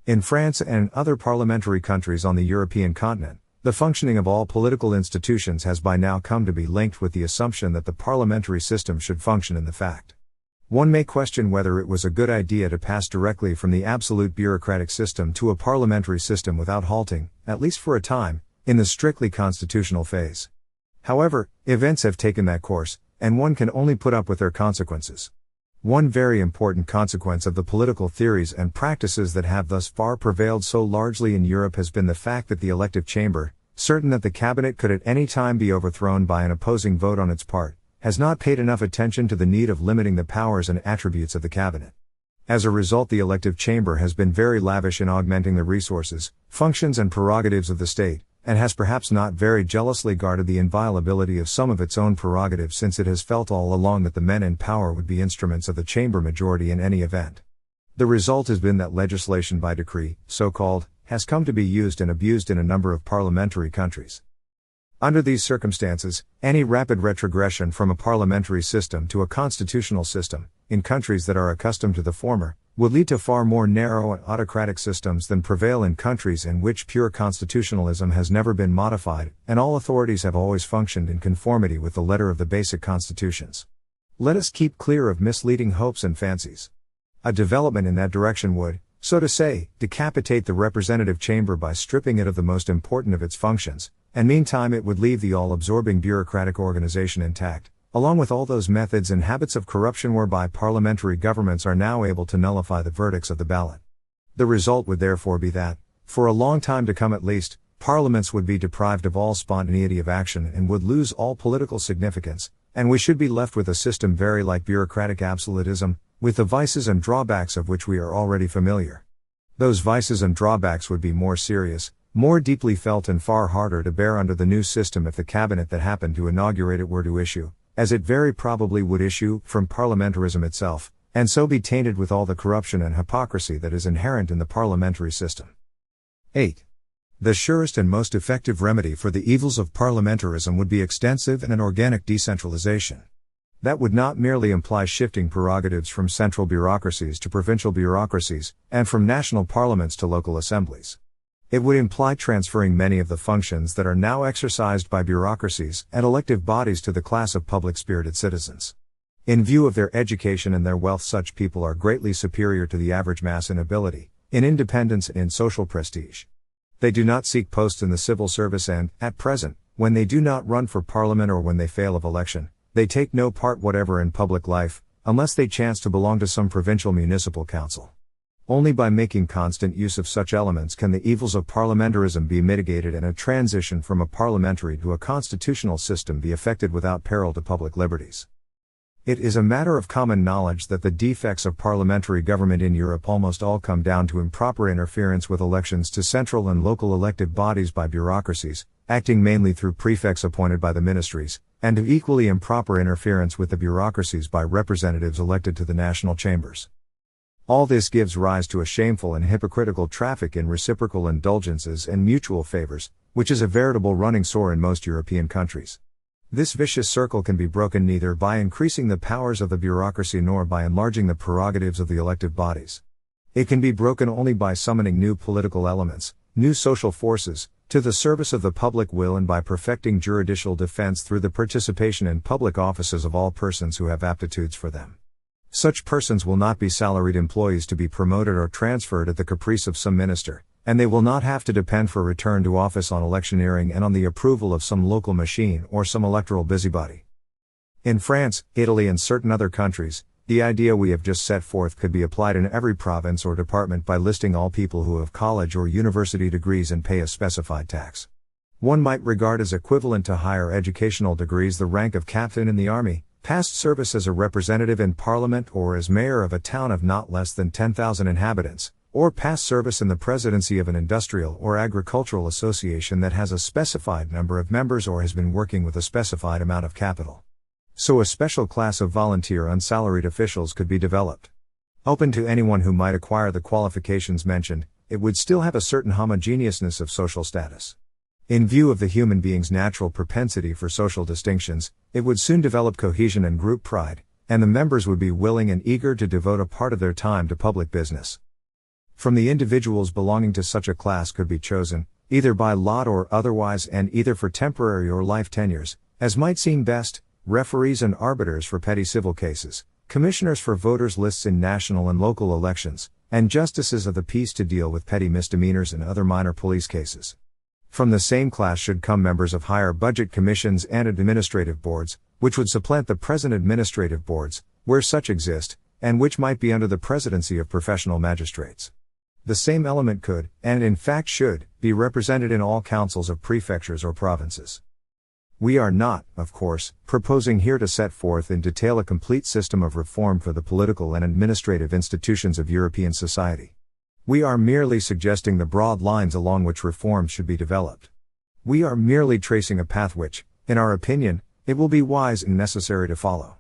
Speaker 1: In France and in other parliamentary countries on the European continent, the functioning of all political institutions has by now come to be linked with the assumption that the parliamentary system should function in the fact. One may question whether it was a good idea to pass directly from the absolute bureaucratic system to a parliamentary system without halting, at least for a time, in the strictly constitutional phase. However, events have taken that course, and one can only put up with their consequences. One very important consequence of the political theories and practices that have thus far prevailed so largely in Europe has been the fact that the elective chamber, certain that the cabinet could at any time be overthrown by an opposing vote on its part, has not paid enough attention to the need of limiting the powers and attributes of the cabinet. As a result, the elective chamber has been very lavish in augmenting the resources, functions and prerogatives of the state, and has perhaps not very jealously guarded the inviolability of some of its own prerogatives, since it has felt all along that the men in power would be instruments of the chamber majority in any event. The result has been that legislation by decree, so-called, has come to be used and abused in a number of parliamentary countries. Under these circumstances, any rapid retrogression from a parliamentary system to a constitutional system, in countries that are accustomed to the former, would lead to far more narrow and autocratic systems than prevail in countries in which pure constitutionalism has never been modified, and all authorities have always functioned in conformity with the letter of the basic constitutions. Let us keep clear of misleading hopes and fancies. A development in that direction would, so to say, decapitate the representative chamber by stripping it of the most important of its functions, and meantime it would leave the all-absorbing bureaucratic organization intact, along with all those methods and habits of corruption whereby parliamentary governments are now able to nullify the verdicts of the ballot. The result would therefore be that, for a long time to come at least, parliaments would be deprived of all spontaneity of action and would lose all political significance, and we should be left with a system very like bureaucratic absolutism, with the vices and drawbacks of which we are already familiar. Those vices and drawbacks would be more serious, more deeply felt and far harder to bear under the new system if the cabinet that happened to inaugurate it were to issue, as it very probably would issue, from parliamentarism itself, and so be tainted with all the corruption and hypocrisy that is inherent in the parliamentary system. 8. The surest and most effective remedy for the evils of parliamentarism would be extensive and an organic decentralization. That would not merely imply shifting prerogatives from central bureaucracies to provincial bureaucracies, and from national parliaments to local assemblies. It would imply transferring many of the functions that are now exercised by bureaucracies and elective bodies to the class of public-spirited citizens. In view of their education and their wealth, such people are greatly superior to the average mass in ability, in independence and in social prestige. They do not seek posts in the civil service and, at present, when they do not run for parliament or when they fail of election, they take no part whatever in public life, unless they chance to belong to some provincial municipal council. Only by making constant use of such elements can the evils of parliamentarism be mitigated and a transition from a parliamentary to a constitutional system be effected without peril to public liberties. It is a matter of common knowledge that the defects of parliamentary government in Europe almost all come down to improper interference with elections to central and local elective bodies by bureaucracies, acting mainly through prefects appointed by the ministries, and to equally improper interference with the bureaucracies by representatives elected to the national chambers. All this gives rise to a shameful and hypocritical traffic in reciprocal indulgences and mutual favors, which is a veritable running sore in most European countries. This vicious circle can be broken neither by increasing the powers of the bureaucracy nor by enlarging the prerogatives of the elective bodies. It can be broken only by summoning new political elements, new social forces, to the service of the public will and by perfecting juridical defense through the participation in public offices of all persons who have aptitudes for them. Such persons will not be salaried employees to be promoted or transferred at the caprice of some minister, and they will not have to depend for return to office on electioneering and on the approval of some local machine or some electoral busybody. In France, Italy and certain other countries, the idea we have just set forth could be applied in every province or department by listing all people who have college or university degrees and pay a specified tax. One might regard as equivalent to higher educational degrees the rank of captain in the army, past service as a representative in parliament or as mayor of a town of not less than 10,000 inhabitants, or past service in the presidency of an industrial or agricultural association that has a specified number of members or has been working with a specified amount of capital. So a special class of volunteer unsalaried officials could be developed. Open to anyone who might acquire the qualifications mentioned, it would still have a certain homogeneousness of social status. In view of the human being's natural propensity for social distinctions, it would soon develop cohesion and group pride, and the members would be willing and eager to devote a part of their time to public business. From the individuals belonging to such a class could be chosen, either by lot or otherwise and either for temporary or life tenures, as might seem best, referees and arbiters for petty civil cases, commissioners for voters' lists in national and local elections, and justices of the peace to deal with petty misdemeanors and other minor police cases. From the same class should come members of higher budget commissions and administrative boards, which would supplant the present administrative boards, where such exist, and which might be under the presidency of professional magistrates. The same element could, and in fact should, be represented in all councils of prefectures or provinces. We are not, of course, proposing here to set forth in detail a complete system of reform for the political and administrative institutions of European society. We are merely suggesting the broad lines along which reforms should be developed. We are merely tracing a path which, in our opinion, it will be wise and necessary to follow.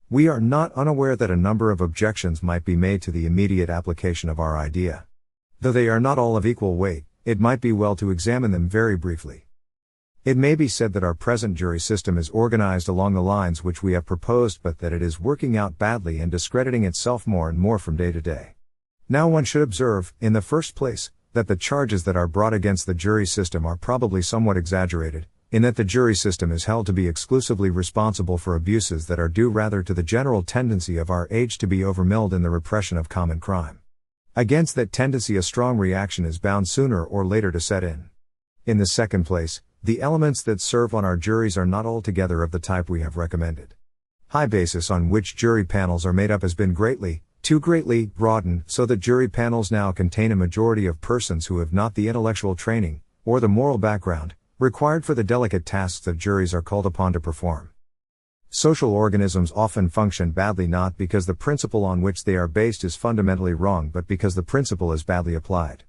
Speaker 1: We are not unaware that a number of objections might be made to the immediate application of our idea. Though they are not all of equal weight, it might be well to examine them very briefly. It may be said that our present jury system is organized along the lines which we have proposed, but that it is working out badly and discrediting itself more and more from day to day. Now one should observe, in the first place, that the charges that are brought against the jury system are probably somewhat exaggerated, in that the jury system is held to be exclusively responsible for abuses that are due rather to the general tendency of our age to be overmilled in the repression of common crime. Against that tendency a strong reaction is bound sooner or later to set in. In the second place, the elements that serve on our juries are not altogether of the type we have recommended. High basis on which jury panels are made up has been too greatly, broadened, so that jury panels now contain a majority of persons who have not the intellectual training, or the moral background, required for the delicate tasks that juries are called upon to perform. Social organisms often function badly not because the principle on which they are based is fundamentally wrong but because the principle is badly applied.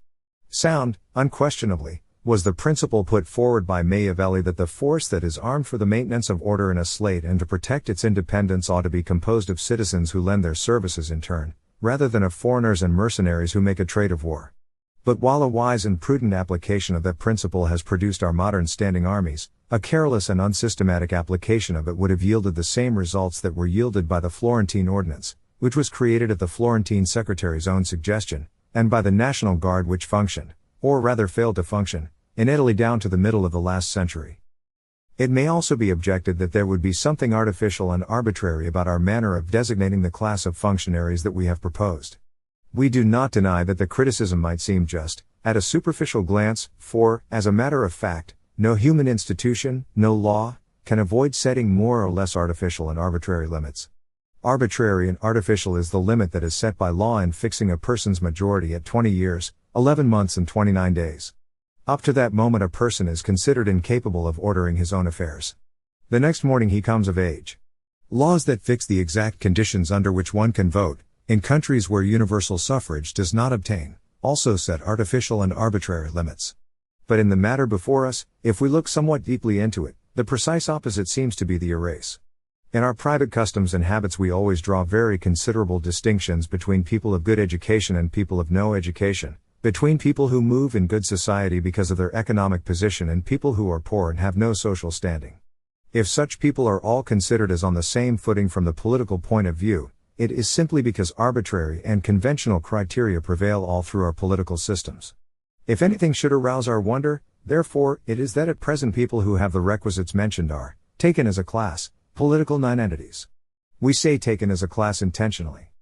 Speaker 1: Sound, unquestionably, was the principle put forward by Machiavelli that the force that is armed for the maintenance of order in a state and to protect its independence ought to be composed of citizens who lend their services in turn, rather than of foreigners and mercenaries who make a trade of war. But while a wise and prudent application of that principle has produced our modern standing armies, a careless and unsystematic application of it would have yielded the same results that were yielded by the Florentine Ordinance, which was created at the Florentine Secretary's own suggestion, and by the National Guard which functioned, or rather failed to function, in Italy down to the middle of the last century. It may also be objected that there would be something artificial and arbitrary about our manner of designating the class of functionaries that we have proposed. We do not deny that the criticism might seem just, at a superficial glance, for, as a matter of fact, no human institution, no law, can avoid setting more or less artificial and arbitrary limits. Arbitrary and artificial is the limit that is set by law in fixing a person's majority at 20 years, 11 months and 29 days. Up to that moment a person is considered incapable of ordering his own affairs. The next morning he comes of age. Laws that fix the exact conditions under which one can vote, in countries where universal suffrage does not obtain, also set artificial and arbitrary limits. But in the matter before us, if we look somewhat deeply into it, the precise opposite seems to be the erase. In our private customs and habits we always draw very considerable distinctions between people of good education and people of no education, between people who move in good society because of their economic position and people who are poor and have no social standing. If such people are all considered as on the same footing from the political point of view, it is simply because arbitrary and conventional criteria prevail all through our political systems. If anything should arouse our wonder, therefore, it is that at present people who have the requisites mentioned are, taken as a class, political nonentities. We say taken as a class intentionally.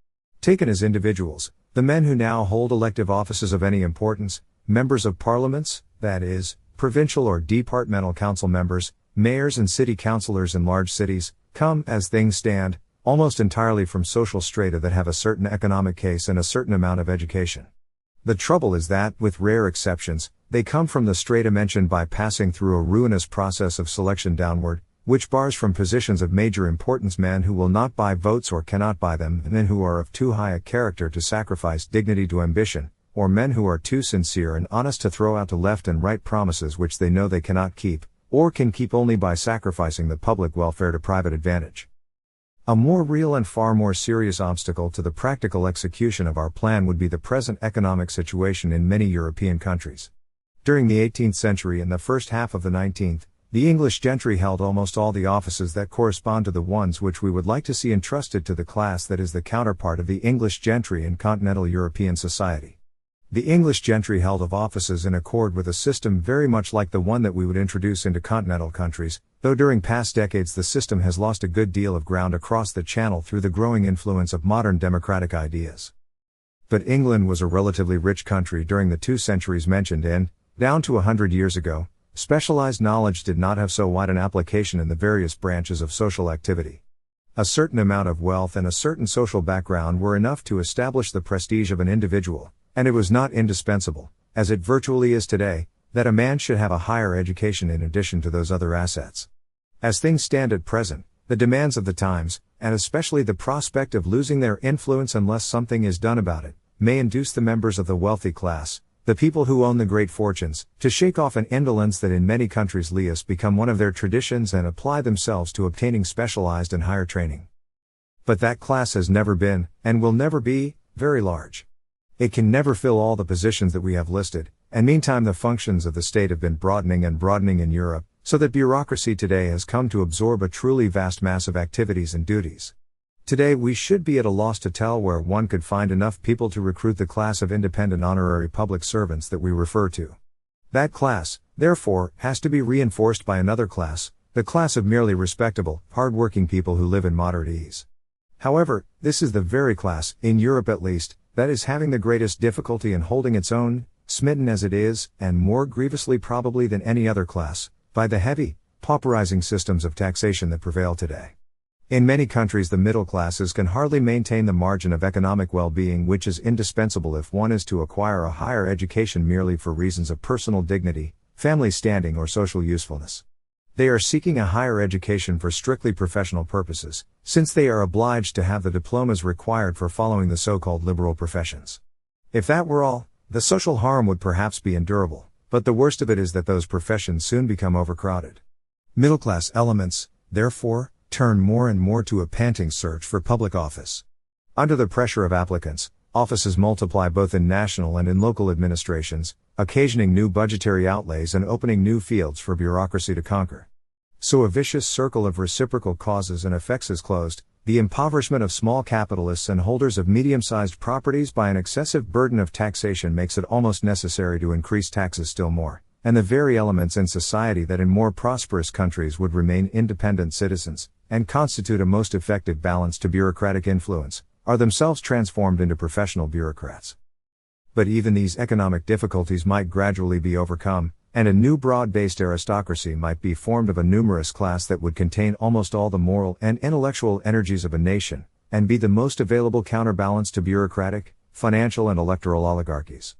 Speaker 1: Taken as individuals, the men who now hold elective offices of any importance, members of parliaments, that is, provincial or departmental council members, mayors and city councillors in large cities, come, as things stand, almost entirely from social strata that have a certain economic case and a certain amount of education. The trouble is that, with rare exceptions, they come from the strata mentioned by passing through a ruinous process of selection downward, which bars from positions of major importance men who will not buy votes or cannot buy them, men who are of too high a character to sacrifice dignity to ambition, or men who are too sincere and honest to throw out to left and right promises which they know they cannot keep, or can keep only by sacrificing the public welfare to private advantage. A more real and far more serious obstacle to the practical execution of our plan would be the present economic situation in many European countries. During the 18th century and the first half of the 19th, the English gentry held almost all the offices that correspond to the ones which we would like to see entrusted to the class that is the counterpart of the English gentry in continental European society. The English gentry held of offices in accord with a system very much like the one that we would introduce into continental countries, though during past decades the system has lost a good deal of ground across the Channel through the growing influence of modern democratic ideas. But England was a relatively rich country during the 2 centuries mentioned and, down to 100 years ago, specialized knowledge did not have so wide an application in the various branches of social activity. A certain amount of wealth and a certain social background were enough to establish the prestige of an individual, and it was not indispensable, as it virtually is today, that a man should have a higher education in addition to those other assets. As things stand at present, the demands of the times, and especially the prospect of losing their influence unless something is done about it, may induce the members of the wealthy class, the people who own the great fortunes, to shake off an indolence that in many countries has become one of their traditions and apply themselves to obtaining specialized and higher training. But that class has never been, and will never be, very large. It can never fill all the positions that we have listed, and meantime the functions of the state have been broadening and broadening in Europe, so that bureaucracy today has come to absorb a truly vast mass of activities and duties. Today we should be at a loss to tell where one could find enough people to recruit the class of independent honorary public servants that we refer to. That class, therefore, has to be reinforced by another class, the class of merely respectable, hard-working people who live in moderate ease. However, this is the very class, in Europe at least, that is having the greatest difficulty in holding its own, smitten as it is, and more grievously probably than any other class, by the heavy, pauperizing systems of taxation that prevail today. In many countries the middle classes can hardly maintain the margin of economic well-being which is indispensable if one is to acquire a higher education merely for reasons of personal dignity, family standing or social usefulness. They are seeking a higher education for strictly professional purposes, since they are obliged to have the diplomas required for following the so-called liberal professions. If that were all, the social harm would perhaps be endurable, but the worst of it is that those professions soon become overcrowded. Middle-class elements, therefore, turn more and more to a panting search for public office. Under the pressure of applicants, offices multiply both in national and in local administrations, occasioning new budgetary outlays and opening new fields for bureaucracy to conquer. So a vicious circle of reciprocal causes and effects is closed, the impoverishment of small capitalists and holders of medium-sized properties by an excessive burden of taxation makes it almost necessary to increase taxes still more, and the very elements in society that in more prosperous countries would remain independent citizens, and constitute a most effective balance to bureaucratic influence, are themselves transformed into professional bureaucrats. But even these economic difficulties might gradually be overcome, and a new broad-based aristocracy might be formed of a numerous class that would contain almost all the moral and intellectual energies of a nation, and be the most available counterbalance to bureaucratic, financial and electoral oligarchies.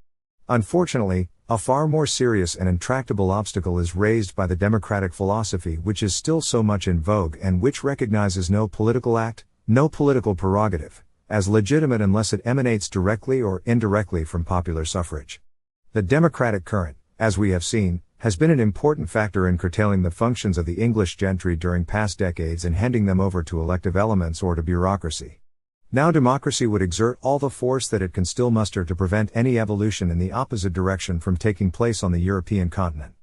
Speaker 1: Unfortunately, a far more serious and intractable obstacle is raised by the democratic philosophy which is still so much in vogue and which recognizes no political act, no political prerogative, as legitimate unless it emanates directly or indirectly from popular suffrage. The democratic current, as we have seen, has been an important factor in curtailing the functions of the English gentry during past decades and handing them over to elective elements or to bureaucracy. Now democracy would exert all the force that it can still muster to prevent any evolution in the opposite direction from taking place on the European continent.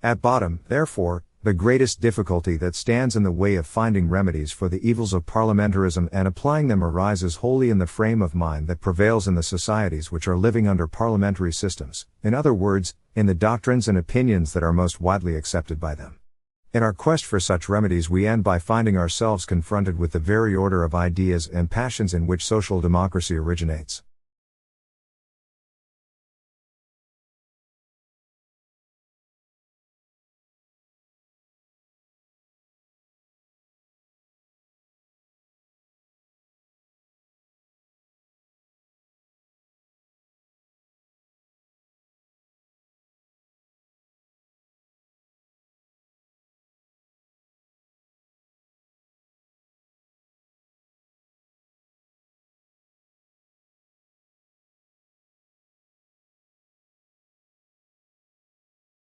Speaker 1: At bottom, therefore, the greatest difficulty that stands in the way of finding remedies for the evils of parliamentarism and applying them arises wholly in the frame of mind that prevails in the societies which are living under parliamentary systems, in other words, in the doctrines and opinions that are most widely accepted by them. In our quest for such remedies we end by finding ourselves confronted with the very order of ideas and passions in which social democracy originates.